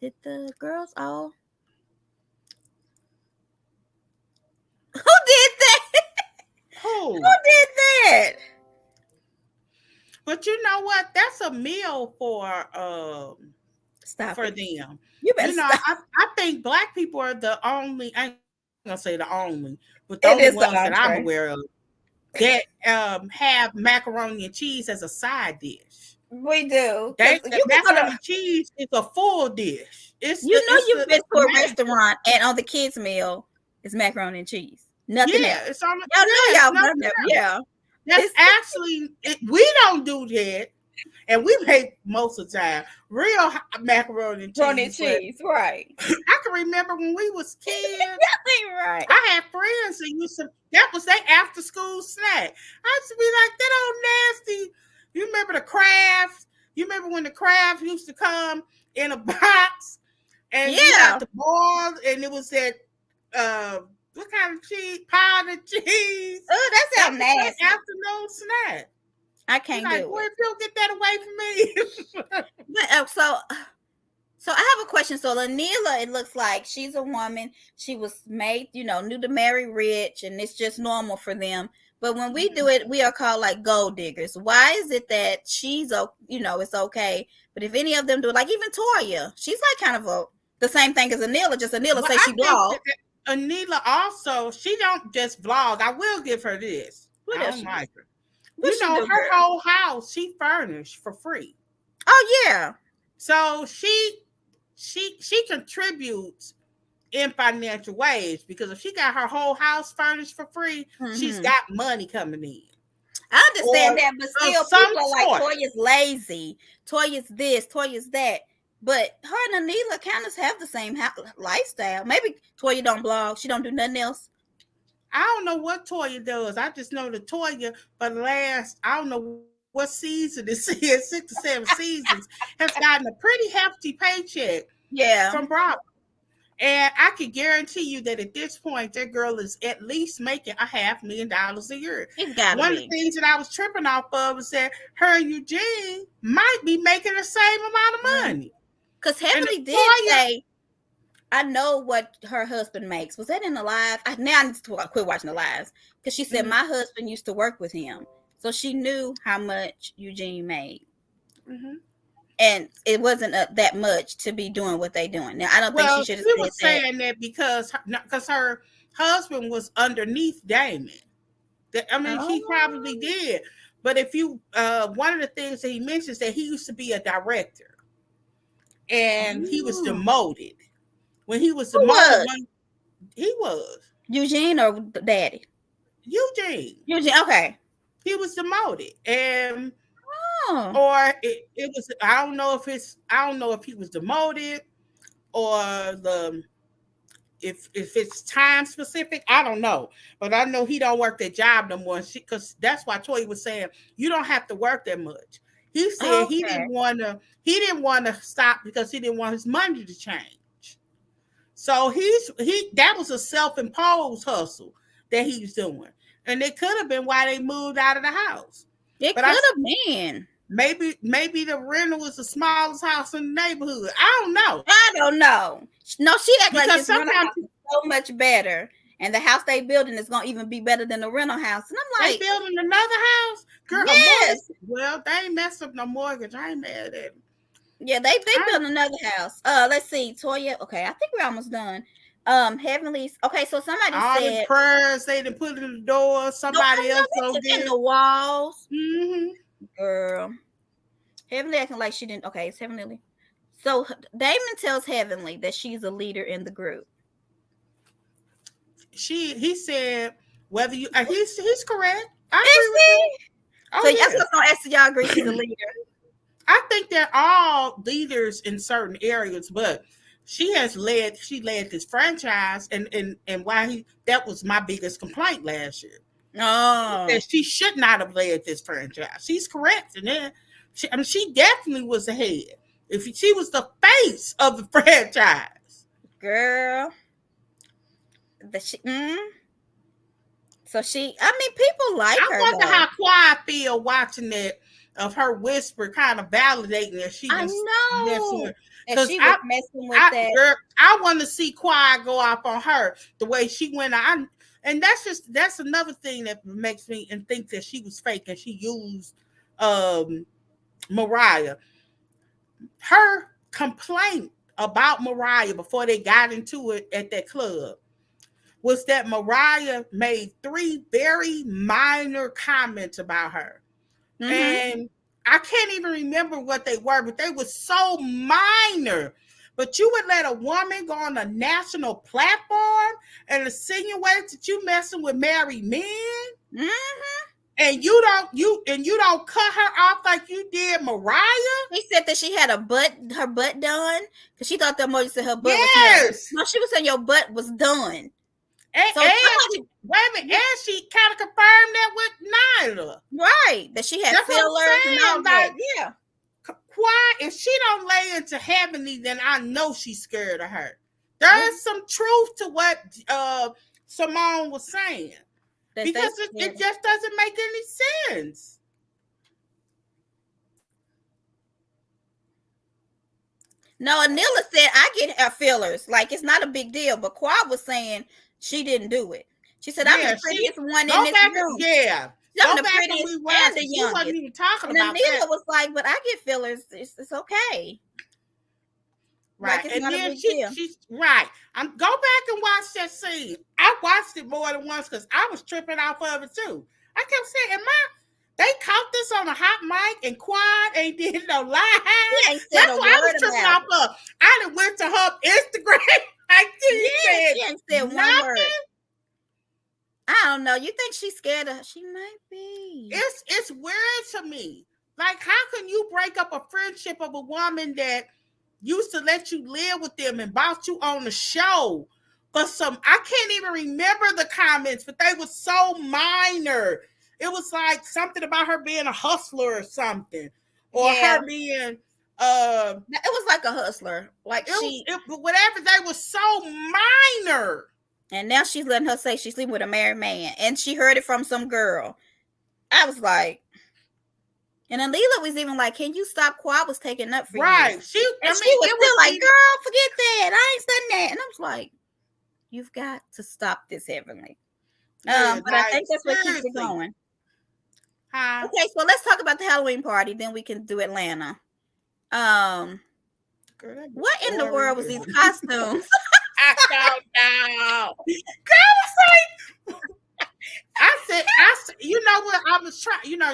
S1: Did the girls all? Who did that?
S2: Who?
S1: Who did that?
S2: But you know what? That's a meal for
S1: Stop
S2: for
S1: it.
S2: them.
S1: You better stop.
S2: I think black people are the only, I ain't gonna say the only, but
S1: It
S2: the only
S1: is the
S2: ones that I'm
S1: entree.
S2: aware of that have macaroni and cheese as a side dish.
S1: We do.
S2: They,
S1: 'Cause you can go
S2: macaroni
S1: to,
S2: and cheese is a full dish. It's
S1: you know, you've been to a
S2: main course.
S1: restaurant and on the kids' meal is macaroni and cheese. Nothing
S2: Yeah,
S1: else.
S2: it's on.
S1: Y'all know
S2: Yeah,
S1: y'all
S2: nothing
S1: done that.
S2: else.
S1: Yeah.
S2: That's
S1: It's-
S2: actually we don't do that, and we make most of the time real macaroni and cheese.
S1: Macaroni and cheese, right.
S2: I can remember when we was kids.
S1: Right.
S2: I had friends that used to, that was their after school snack. I used to be like, that old nasty. You remember the crabs? You remember when the crabs used to come in a box and you had the balls and it was that what kind of cheese? Powdered cheese.
S1: Oh, that sounds nasty.
S2: Afternoon snack.
S1: I can't
S2: like,
S1: do
S2: boy,
S1: it.
S2: if you'll get that away from me.
S1: But, so I have a question. So Lanila, it looks like she's a woman. She was made, knew to marry rich, and it's just normal for them. But when we do it, we are called like gold diggers. Why is it that she's, it's okay, but if any of them do it, like even Toya, she's like kind of the same thing as Anila, just Anila say she vlog.
S2: Anila also, she don't just vlog. I will give her this.
S1: What
S2: I
S1: else
S2: don't
S1: she
S2: like her.
S1: What
S2: You
S1: she
S2: know,
S1: do,
S2: her
S1: girl?
S2: whole house she furnished for free.
S1: Oh yeah.
S2: So she contributes in financial ways because if she got her whole house furnished for free, she's got money coming in.
S1: I understand that, but still,
S2: some
S1: people are like,
S2: sort.
S1: Toya's lazy, Toya's this, Toya's that. But her and Anila kind of have the same lifestyle. Maybe Toya don't blog. She don't do nothing else.
S2: I don't know what Toya does. I just know that Toya, for the last, I don't know what season this is, 6 or 7 seasons, has gotten a pretty hefty paycheck from Bravo. And I can guarantee you that at this point, that girl is at least making $500,000 a year. One of the things that I was tripping off of was that her and Eugene might be making the same amount of money.
S1: Because Heavenly did say, I know what her husband makes. Was that in the live? Now I need to quit watching the lives. Because she said, my husband used to work with him. So she knew how much Eugene made. And it wasn't that much to be doing what they doing. Now, I don't think she should have said that. She was
S2: saying that because her husband was underneath Damon. He probably did. But if you, one of the things that he mentions that he used to be a director. And he was demoted. When he was demoted, he was.
S1: Eugene or Daddy?
S2: Eugene,
S1: okay.
S2: He was demoted. And or it was, I don't know if he was demoted or if it's time specific, I don't know. But I know he don't work that job no more. Because that's why Toya was saying you don't have to work that much. He said he didn't want to stop because he didn't want his money to change. So that was a self-imposed hustle that he was doing. And it could have been why they moved out of the house.
S1: It could have been.
S2: Maybe the rental was the smallest house in the neighborhood. I don't know.
S1: No, she act like this rental house is so much better. And the house they building is gonna even be better than the rental house. And I'm like,
S2: they building another house? Girl,
S1: yes.
S2: Well, they ain't messed up no mortgage. I ain't mad at it.
S1: Yeah, they building another house. Let's see, Toya. Okay, I think we're almost done. Heavenly. Okay, so somebody
S2: all
S1: said
S2: the prayers they done put in the door. Somebody else
S1: in the walls.
S2: Mm-hmm.
S1: Girl, Heavenly acting like she didn't. Okay, it's Heavenly. So Damon tells Heavenly that she's a leader in the group.
S2: He said whether you he's correct.
S1: I agree with him. So that's what's gonna ask y'all agree she's a leader.
S2: I think they're all leaders in certain areas, but she led this franchise, and why that was my biggest complaint last year.
S1: Oh,
S2: That she should not have led this franchise. She's correct, and then she definitely was ahead. If she was the face of the franchise,
S1: girl. So I mean, people like
S2: I
S1: her.
S2: wonder
S1: though.
S2: how quiet I feel watching that, of her whisper kind of validating that she
S1: I
S2: was messing
S1: know
S2: with.
S1: that
S2: Because
S1: she was messing with that.
S2: I want to see quiet go off on her the way she went on. And that's another thing that makes me and think that she was fake and she used Mariah. Her complaint about Mariah before they got into it at that club was that Mariah made 3 very minor comments about her.
S1: Mm-hmm.
S2: And I can't even remember what they were, but they were so minor. But you would let a woman go on a national platform and insinuate that you messing with married men, and you don't cut her off like you did Mariah.
S1: He said that she had her butt done because she thought that emoji said her butt was done. No, she was saying your butt was done.
S2: And she kind of confirmed that with Nyla.
S1: Right, that she had fillers and all that. Yeah.
S2: Why, if she don't lay into heavenly, then I know she's scared of her. There's some truth to what Simone was saying. Because it just doesn't make any sense.
S1: No, Anila said I get her fillers. Like, it's not a big deal. But Quad was saying she didn't do it. She said, I'm the prettiest one in this room.
S2: Yeah.
S1: I'm the prettiest and the youngest.
S2: She wasn't even talking
S1: and
S2: about
S1: Anila
S2: that.
S1: was like, but I get fillers. It's okay.
S2: Right.
S1: Like, it's
S2: and
S1: not
S2: then
S1: a big deal.
S2: she's right. Go back and watch that scene. I watched it more than once because I was tripping off of it too. I kept saying, they caught this on a hot mic and Quad ain't did no live. That's what I was tripping off of. I done went to her Instagram.
S1: She ain't said one word. I don't know. You think she's scared of her? She might be.
S2: It's weird to me. Like, how can you break up a friendship of a woman that used to let you live with them and bought you on the show? But I can't even remember the comments, but they were so minor. It was like something about her being a hustler or something. Or her being
S1: it was like a hustler. Like
S2: whatever, they were so minor.
S1: And now she's letting her say she's sleeping with a married man. And she heard it from some girl. I was like, and then Leela was even like, can you stop? Quad was taking up for you.
S2: Right.
S1: She was still like, girl, forget that. I ain't done that. And I was like, you've got to stop this, Heavenly.
S2: Yeah,
S1: but I think that's what keeps it going. Okay, so let's talk about the Halloween party. Then we can do Atlanta.
S2: Girl,
S1: what in the world was these costumes?
S2: I don't know. Girl was like, I said, you know what? I was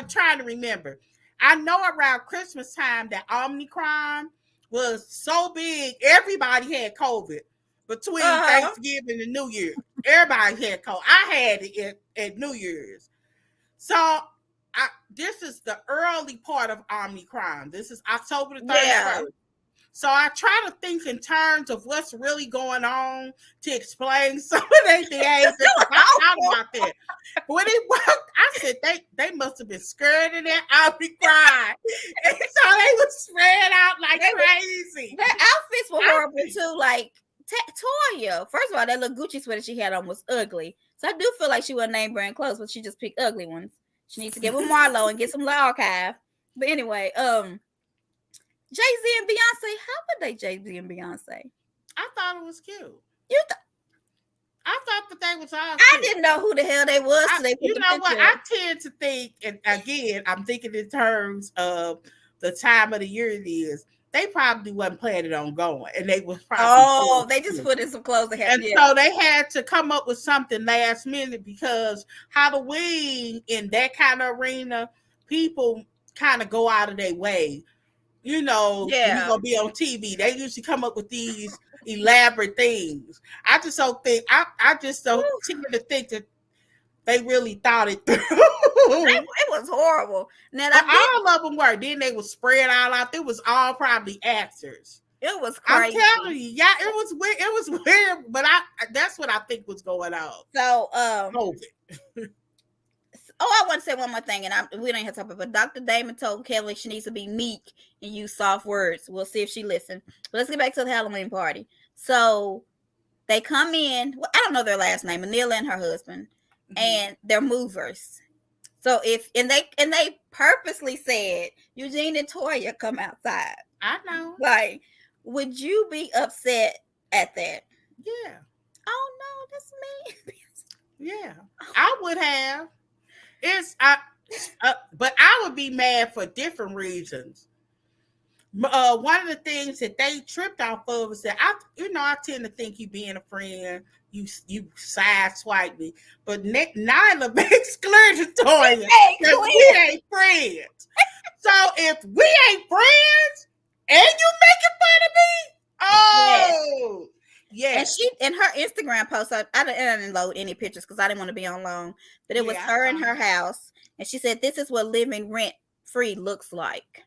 S2: trying to remember. I know around Christmas time that Omicron was so big, everybody had COVID between Thanksgiving and New Year. Everybody had COVID. I had it at New Year's. So this is the early part of Omicron. This is October the 31st. Yeah. So I try to think in terms of what's really going on to explain some of their behavior. I thought about that. When it worked, I said they must have been scared of that Omicron. And so they were spread out like crazy.
S1: Their outfits were horrible too. Like Toya, first of all, that little Gucci sweater she had on was ugly. So I do feel like she wasn't name brand clothes, but she just picked ugly ones. She needs to get with Marlo and get some archive. But anyway, Jay-Z and Beyonce, how were they Jay-Z and Beyonce?
S2: I thought it was cute. I thought that they was all cute.
S1: I didn't know who the hell they was.
S2: You know what? I tend to think, and again, I'm thinking in terms of the time of the year it is. They probably wasn't planning on going, and they was probably
S1: they just put in some clothes they had.
S2: And so they had to come up with something last minute because Halloween in that kind of arena, people kind of go out of their way. You know, when you're gonna be on TV, they usually come up with these elaborate things. I just don't think I just don't tend to think that they really thought it through.
S1: It was horrible. Now
S2: all of them were. Then they were spread all out. It was all probably actors.
S1: It was
S2: I'm
S1: crazy.
S2: telling you, yeah, it was weird. It was weird, but that's what I think was going on.
S1: So,
S2: COVID.
S1: I want to say one more thing, and we don't have to talk about it, but Dr. Damon told Kelly she needs to be meek and use soft words. We'll see if she listens. But let's get back to the Halloween party. So they come in. Well, I don't know their last name, Anila and her husband, and they're movers. So they purposely said Eugene and Toya come outside.
S2: I know.
S1: Like, would you be upset at that?
S2: Yeah.
S1: Oh no, that's me.
S2: Yeah, I would have. But I would be mad for different reasons. One of the things that they tripped off of is that I tend to think you being a friend, you sideswipe me, but Nyla makes clear to Toya that we ain't friends. So if we ain't friends and you making fun of me, oh. Yeah.
S1: And she in her Instagram post, I didn't load any pictures because I didn't want to be on long, but it was her in her house, and she said this is what living rent free looks like.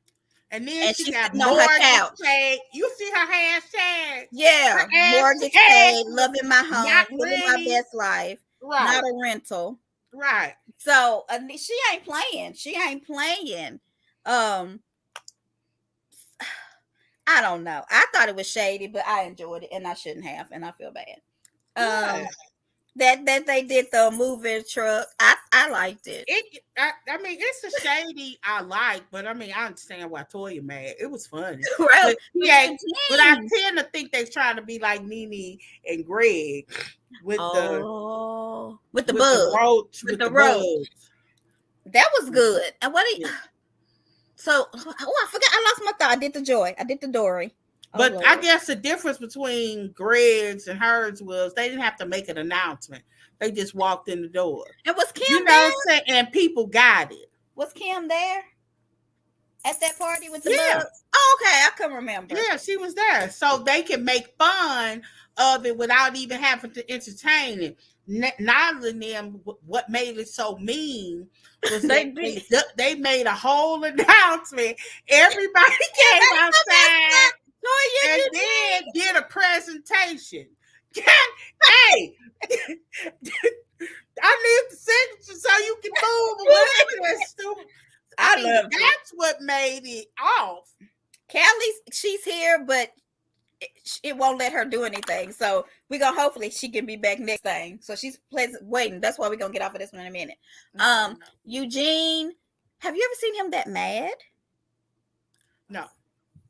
S2: And then she got
S1: on her couch.
S2: Paid. You see her hashtag?
S1: Yeah, mortgage paid, loving my home, living my best life, not a rental.
S2: Right.
S1: So she ain't playing. She ain't playing. I don't know. I thought it was shady, but I enjoyed it, and I shouldn't have, and I feel bad. That they did the moving truck. I liked it.
S2: I mean, it's a shady I like, but I mean, I understand why Toya mad. It was funny.
S1: Right.
S2: But I tend to think they're trying to be like Nene and Greg with the
S1: bug.
S2: With the roach.
S1: That was good. And what do you? So, I forgot. I lost my thought. I did the Joy. I did the Dory.
S2: But I guess the difference between Greg's and hers was they didn't have to make an announcement. They just walked in the door.
S1: And was Kim there?
S2: And people got it.
S1: Was Kim there at that party with the bugs? Oh, okay. I couldn't remember.
S2: Yeah, she was there. So they can make fun of it without even having to entertain it. Neither of them, what made it so mean was they made a whole announcement. Everybody came outside and then did a presentation. Hey, I need the signature so you can move or whatever. That's stupid. I mean, that's what made it off.
S1: Callie's, she's here, but it won't let her do anything. So we're gonna hopefully she can be back next thing. So she's waiting. That's why we're gonna get off of this one in a minute. Eugene, have you ever seen him that mad?
S2: No.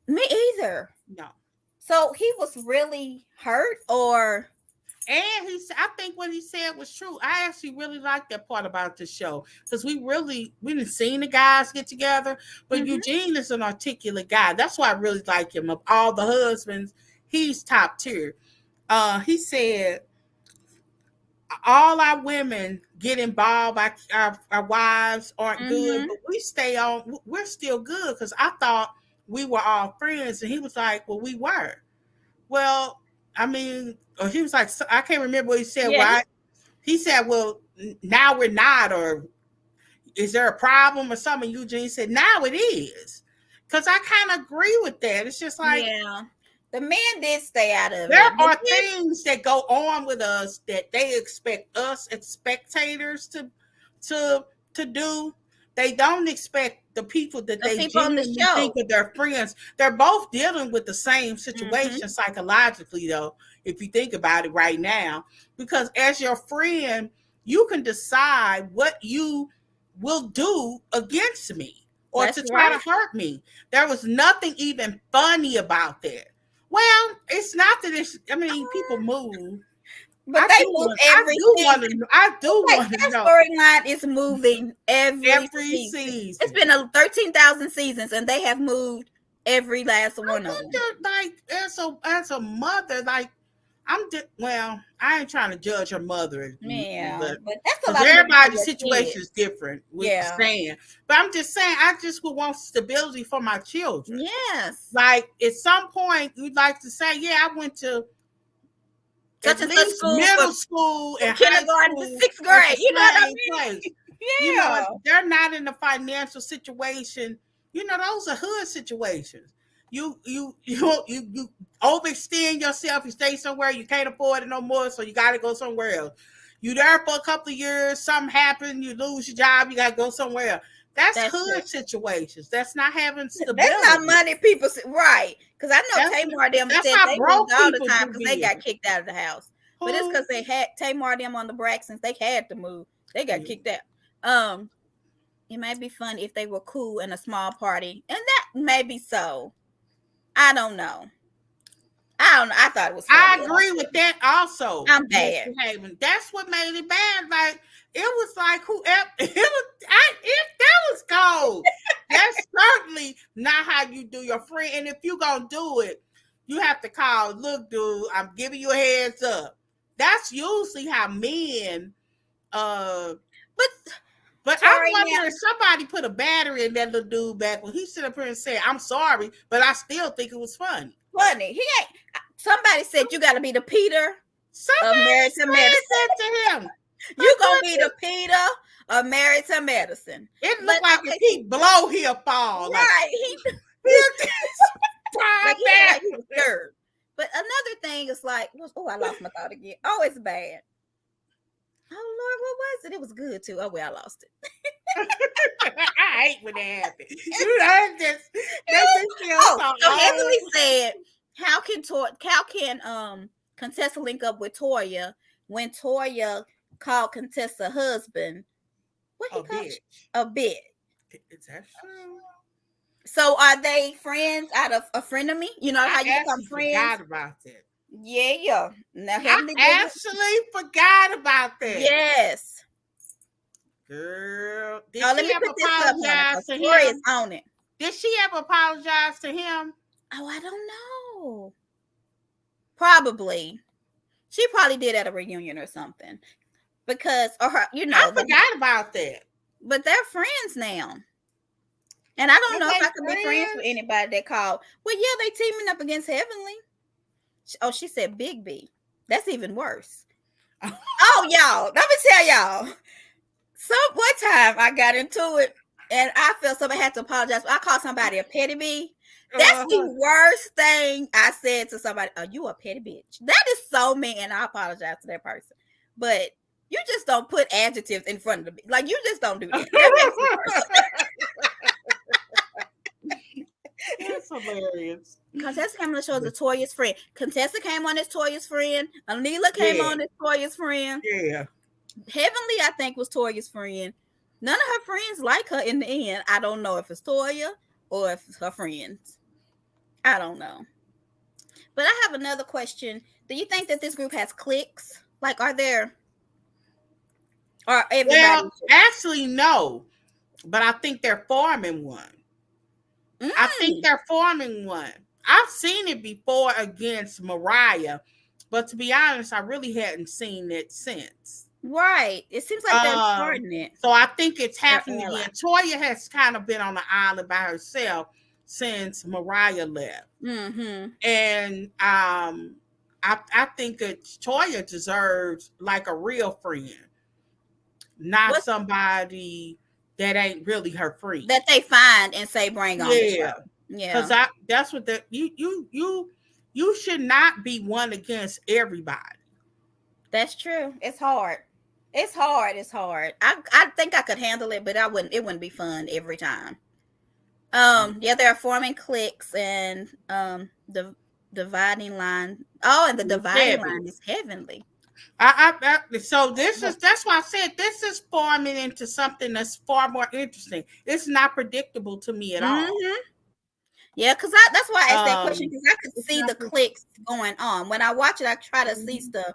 S1: Me either.
S2: No.
S1: So he was really hurt, or?
S2: And I think what he said was true. I actually really like that part about the show because we didn't seen the guys get together, but Eugene is an articulate guy. That's why I really like him. Of all the husbands, he's top tier. He said, all our women get involved, our wives aren't good, but we stay on, we're still good because I thought we were all friends. And he was like, well, we were. Well, I mean, or he was like, I can't remember what he said. Why? He said, well, now we're not, or is there a problem or something? Eugene said, now it is. Because I kind of agree with that. It's just like,
S1: the man did stay out of it.
S2: There are things that go on with us that they expect us as spectators to do. They don't expect the people that they genuinely think of their friends. They're both dealing with the same situation psychologically, though, if you think about it right now. Because as your friend, you can decide what you will do against me or to try to hurt me. There was nothing even funny about that. Well, it's not that it's, I mean, people move.
S1: But they move every season.
S2: I do want to know.
S1: Storyline is moving every season. It's been 13,000 seasons, and they have moved every last one of them.
S2: Like, as a mother, like, I ain't trying to judge her mother.
S1: Yeah, but that's a lot.
S2: Everybody's situation is different. Saying, but I'm just saying, I just would want stability for my children.
S1: Yes.
S2: Like at some point, we'd like to say, I went to
S1: such and such school,
S2: middle school and
S1: kindergarten to sixth grade. You know what I mean? Yeah.
S2: You know, they're not in a financial situation. You know, those are hood situations. you overextend yourself. You stay somewhere you can't afford it no more, so you got to go somewhere else. You there for a couple of years, something happened, you lose your job, you got to go somewhere else. That's hood situations. That's not having stability.
S1: That's not money people right. Because I know Tamar them said they moved all the time because they got kicked out of the house. But it's because they had Tamar them on the Braxtons. They had to move. They got kicked out. It might be fun if they were cool in a small party, and that may be so. I don't know. I thought it was funny.
S2: I agree with that also.
S1: I'm bad.
S2: That's what made it bad. Like it was like whoever if that was cold. That's certainly not how you do your friend. And if you gonna do it, you have to call, look, dude, I'm giving you a heads up. That's usually how men But I wonder if somebody put a battery in that little dude back when he stood up here and said, I'm sorry, but I still think it was funny.
S1: Funny. He ain't. Somebody said you got to be the Peter
S2: of Married to Medicine. To him.
S1: You going to be the Peter of Married to Medicine.
S2: It looked like if he blow, he'll fall.
S1: Right. Like he was third. But another thing is like, I lost my thought again. Oh, it's bad. Oh Lord, what was it? It was good too. Oh well, I lost it.
S2: I hate when that happens. You heard this.
S1: So Heavenly said, how can Contessa link up with Toya when Toya called Contessa husband? What he called a bitch.
S2: Is that true?
S1: So are they friends out of a friend of me? You know how you become friends?
S2: I forgot about that.
S1: Yeah. Now,
S2: I actually forgot about that.
S1: Yes.
S2: Girl, did she ever apologize to him?
S1: On it.
S2: Did she ever apologize to him?
S1: Oh, I don't know. Probably. She probably did at a reunion or something. Because, I
S2: forgot about that.
S1: But they're friends now. And I don't know if I could be friends with anybody that called. Well, yeah, they teaming up against Heavenly. Oh, she said Big B. That's even worse. Oh, y'all, let me tell y'all. One time I got into it and I felt somebody had to apologize. I called somebody a petty B. That's the worst thing I said to somebody. Oh, you a petty bitch. That is so mean, and I apologize to that person. But you just don't put adjectives in front of me. Like, you just don't do that. That makes it worse.
S2: That's hilarious.
S1: Contessa came on the show as a Toya's friend. Contessa came on as Toya's friend. Anila came on as Toya's friend.
S2: Yeah.
S1: Heavenly, I think, was Toya's friend. None of her friends like her in the end. I don't know if it's Toya or if it's her friends. I don't know. But I have another question. Do you think that this group has cliques? Like, are there? Or everybody?
S2: Well, actually, no. But I think they're forming one. I think they're forming one. I've seen it before against Mariah, but to be honest, I really hadn't seen it since.
S1: Right. It seems like they're starting it.
S2: So I think it's happening again. Toya has kind of been on the island by herself since Mariah left.
S1: Mm-hmm.
S2: And I think that Toya deserves like a real friend, not somebody that ain't really her friend.
S1: That they find and say bring on the show. Yeah.
S2: Because that's what you should not be one against everybody. That's
S1: true. It's hard. It's hard. I think I could handle it, but it wouldn't be fun every time. Yeah, they're forming cliques and the dividing line. Oh, and the dividing line is Heavenly.
S2: So that's why I said this is forming into something that's far more interesting. It's not predictable to me at all.
S1: Yeah, because that's why I asked that question, because I could see the clicks going on. When I watch it, I try to see stuff.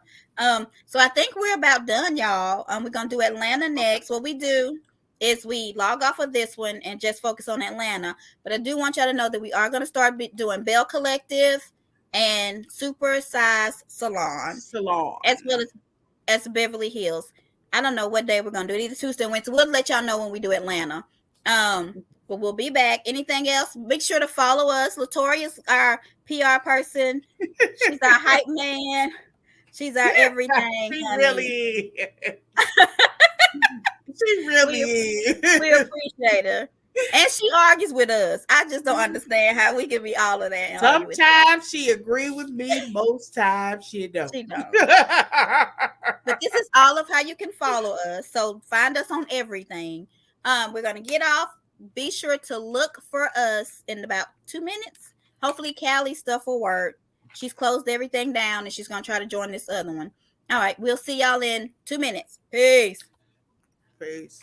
S1: So I think we're about done, y'all. We're gonna do Atlanta next. What we do is we log off of this one and just focus on Atlanta. But I do want y'all to know that we are gonna start doing Bell Collective and Super Size Salon, as well as Beverly Hills. I don't know what day we're gonna do it, either Tuesday or Wednesday. We'll let y'all know when we do Atlanta. But we'll be back. Anything else? Make sure to follow us. Latoria's our PR person. She's our hype man. She's our everything.
S2: She really is. She really is.
S1: We appreciate her. And she argues with us. I just don't understand how we can be all of that. And argue with her.
S2: Sometimes she agree with me. Most times she don't.
S1: She don't. But this is all of how you can follow us. So find us on everything. We're gonna get off. Be sure to look for us in about 2 minutes. Hopefully Callie's stuff will work. She's closed everything down and she's gonna try to join this other one. All right, we'll see y'all in 2 minutes. Peace.
S2: Peace.